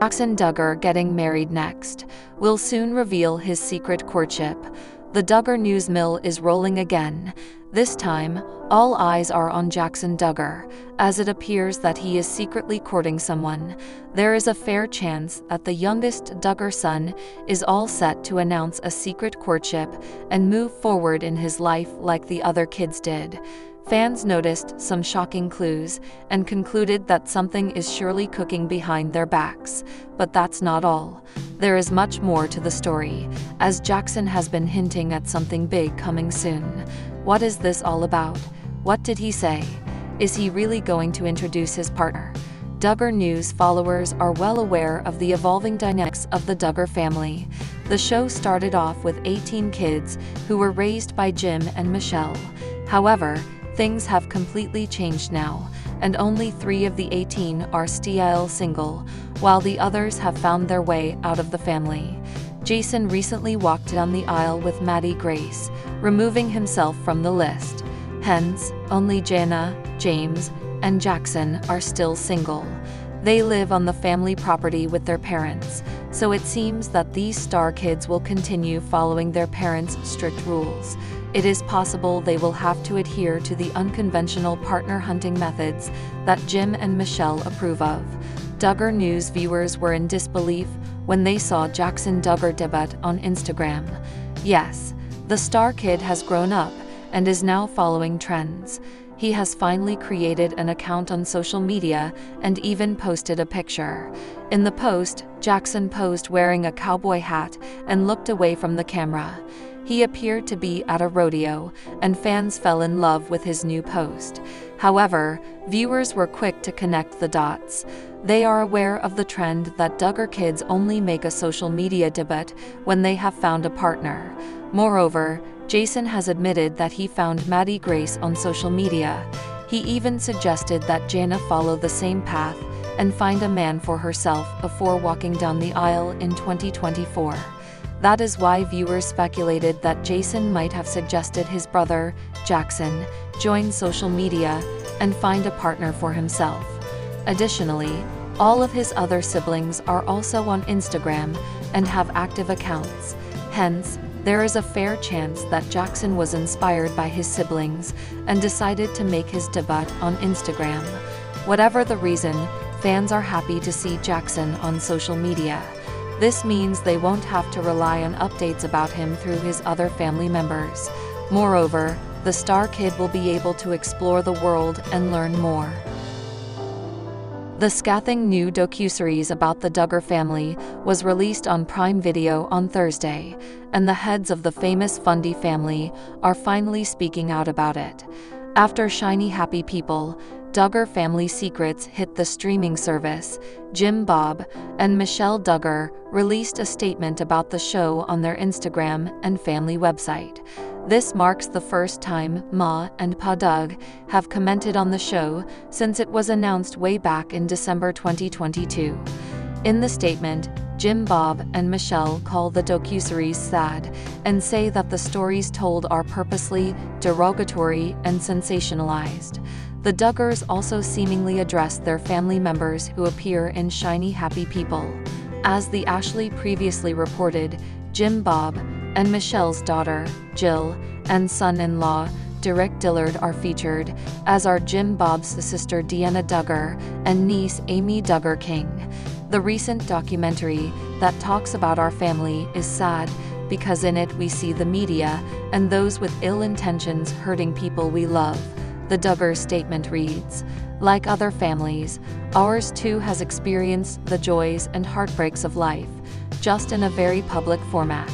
Jana Duggar getting married next. Will soon reveal his secret courtship. The Duggar news mill is rolling again. This time, all eyes are on Jana Duggar, as it appears that he is secretly courting someone. There is a fair chance that the youngest Duggar son is all set to announce a secret courtship and move forward in his life like the other kids did. Fans noticed some shocking clues and concluded that something is surely cooking behind their backs. But that's not all. There is much more to the story, as Jackson has been hinting at something big coming soon. What is this all about? What did he say? Is he really going to introduce his partner? Duggar News followers are well aware of the evolving dynamics of the Duggar family. The show started off with 18 kids who were raised by Jim and Michelle. However, things have completely changed now, and only 3 of the 18 are still single, while the others have found their way out of the family. Jason recently walked down the aisle with Maddie Grace, removing himself from the list. Hence, only Jana, James, and Jackson are still single. They live on the family property with their parents, so it seems that these star kids will continue following their parents' strict rules. It is possible they will have to adhere to the unconventional partner hunting methods that Jim and Michelle approve of. Duggar News viewers were in disbelief when they saw Jana Duggar debut on Instagram. Yes, the star kid has grown up and is now following trends. He has finally created an account on social media and even posted a picture. In the post, Jackson posed wearing a cowboy hat and looked away from the camera. He appeared to be at a rodeo, and fans fell in love with his new post. However, viewers were quick to connect the dots. They are aware of the trend that Duggar kids only make a social media debut when they have found a partner. Moreover, Jason has admitted that he found Maddie Grace on social media. He even suggested that Jana follow the same path and find a man for herself before walking down the aisle in 2024. That is why viewers speculated that Jason might have suggested his brother, Jackson, join social media and find a partner for himself. Additionally, all of his other siblings are also on Instagram and have active accounts. Hence, there is a fair chance that Jackson was inspired by his siblings and decided to make his debut on Instagram. Whatever the reason, fans are happy to see Jackson on social media. This means they won't have to rely on updates about him through his other family members. Moreover, the star kid will be able to explore the world and learn more. The scathing new docuseries about the Duggar family was released on Prime Video on Thursday, and the heads of the famous Fundy family are finally speaking out about it. After Shiny Happy People, Duggar family secrets hit the streaming service, Jim Bob and Michelle Duggar released a statement about the show on their Instagram and family website. This marks the first time Ma and Pa Doug have commented on the show since it was announced way back in December 2022. In the statement, Jim Bob and Michelle call the docuseries sad and say that the stories told are purposely derogatory and sensationalized. The Duggars also seemingly address their family members who appear in Shiny Happy People. As the Ashley previously reported, Jim Bob and Michelle's daughter, Jill, and son-in-law, Derek Dillard are featured, as are Jim Bob's sister Jana Duggar and niece Amy Duggar King. The recent documentary that talks about our family is sad because in it we see the media and those with ill intentions hurting people we love. The Duggar statement reads, "Like other families, ours too has experienced the joys and heartbreaks of life, just in a very public format.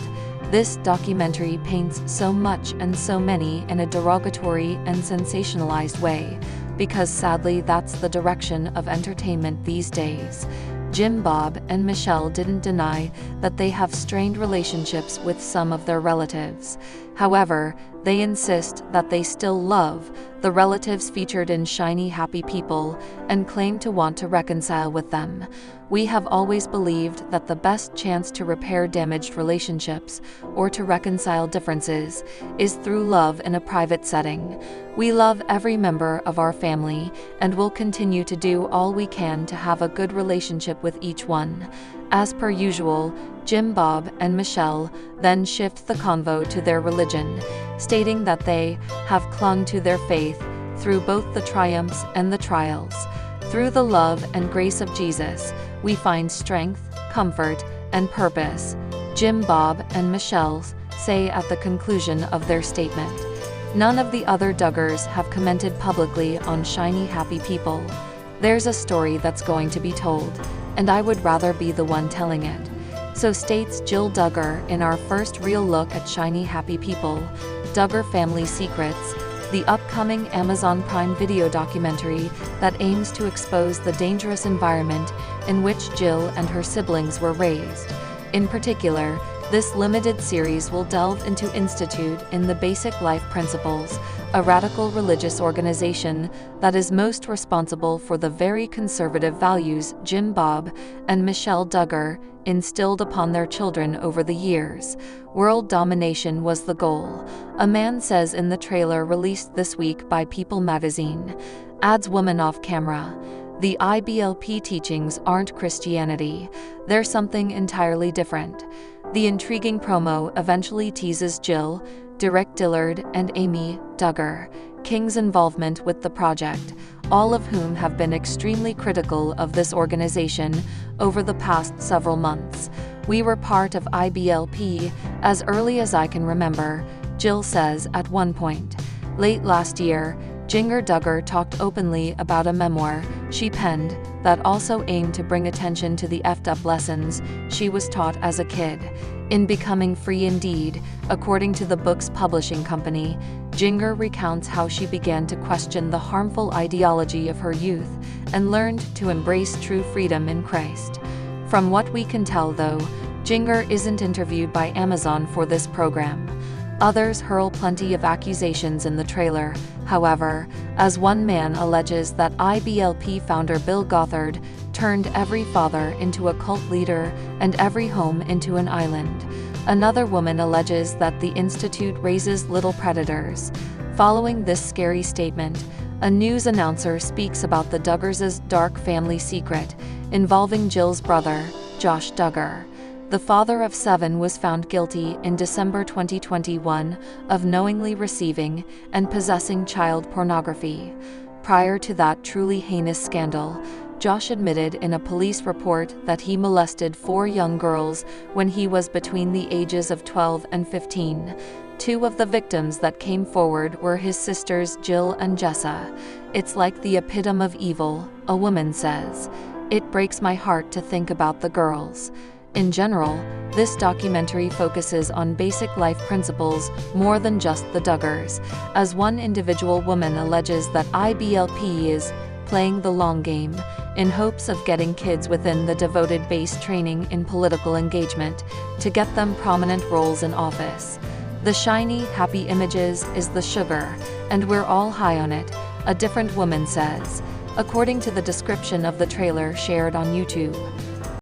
This documentary paints so much and so many in a derogatory and sensationalized way, because sadly that's the direction of entertainment these days." Jim Bob and Michelle didn't deny that they have strained relationships with some of their relatives. However, they insist that they still love the the relatives featured in Shiny Happy People, and claim to want to reconcile with them. We have always believed that the best chance to repair damaged relationships, or to reconcile differences, is through love in a private setting. We love every member of our family, and will continue to do all we can to have a good relationship with each one. As per usual, Jim Bob and Michelle then shift the convo to their religion, stating that they have clung to their faith through both the triumphs and the trials. Through the love and grace of Jesus, we find strength, comfort, and purpose, Jim Bob and Michelle say at the conclusion of their statement. None of the other Duggars have commented publicly on Shiny Happy People. There's a story that's going to be told, and I would rather be the one telling it. So states Jill Duggar in our first real look at Shiny Happy People, Duggar Family Secrets, the upcoming Amazon Prime Video documentary that aims to expose the dangerous environment in which Jill and her siblings were raised. In particular, this limited series will delve into Institute in the Basic Life Principles, a radical religious organization that is most responsible for the very conservative values Jim Bob and Michelle Duggar instilled upon their children over the years. World domination was the goal, a man says in the trailer released this week by People magazine. Adds woman off camera. The IBLP teachings aren't Christianity, they're something entirely different. The intriguing promo eventually teases Jill, Derek Dillard, and Amy Duggar King's involvement with the project, all of whom have been extremely critical of this organization over the past several months. We were part of IBLP as early as I can remember, Jill says at one point. Late last year, Jinger Duggar talked openly about a memoir she penned that also aimed to bring attention to the effed up lessons she was taught as a kid. In Becoming Free Indeed, according to the book's publishing company, Jinger recounts how she began to question the harmful ideology of her youth and learned to embrace true freedom in Christ. From what we can tell, though, Jinger isn't interviewed by Amazon for this program. Others hurl plenty of accusations in the trailer, however, as one man alleges that IBLP founder Bill Gothard turned every father into a cult leader and every home into an island. Another woman alleges that the Institute raises little predators. Following this scary statement, a news announcer speaks about the Duggars' dark family secret involving Jill's brother, Josh Duggar. The father of 7 was found guilty in December 2021 of knowingly receiving and possessing child pornography. Prior to that truly heinous scandal, Josh admitted in a police report that he molested 4 young girls when he was between the ages of 12 and 15. 2 of the victims that came forward were his sisters Jill and Jessa. It's like the epitome of evil, a woman says. It breaks my heart to think about the girls. In general, this documentary focuses on basic life principles more than just the Duggars, as one individual woman alleges that IBLP is playing the long game in hopes of getting kids within the devoted base training in political engagement to get them prominent roles in office. The shiny, happy images is the sugar, and we're all high on it, a different woman says, according to the description of the trailer shared on YouTube.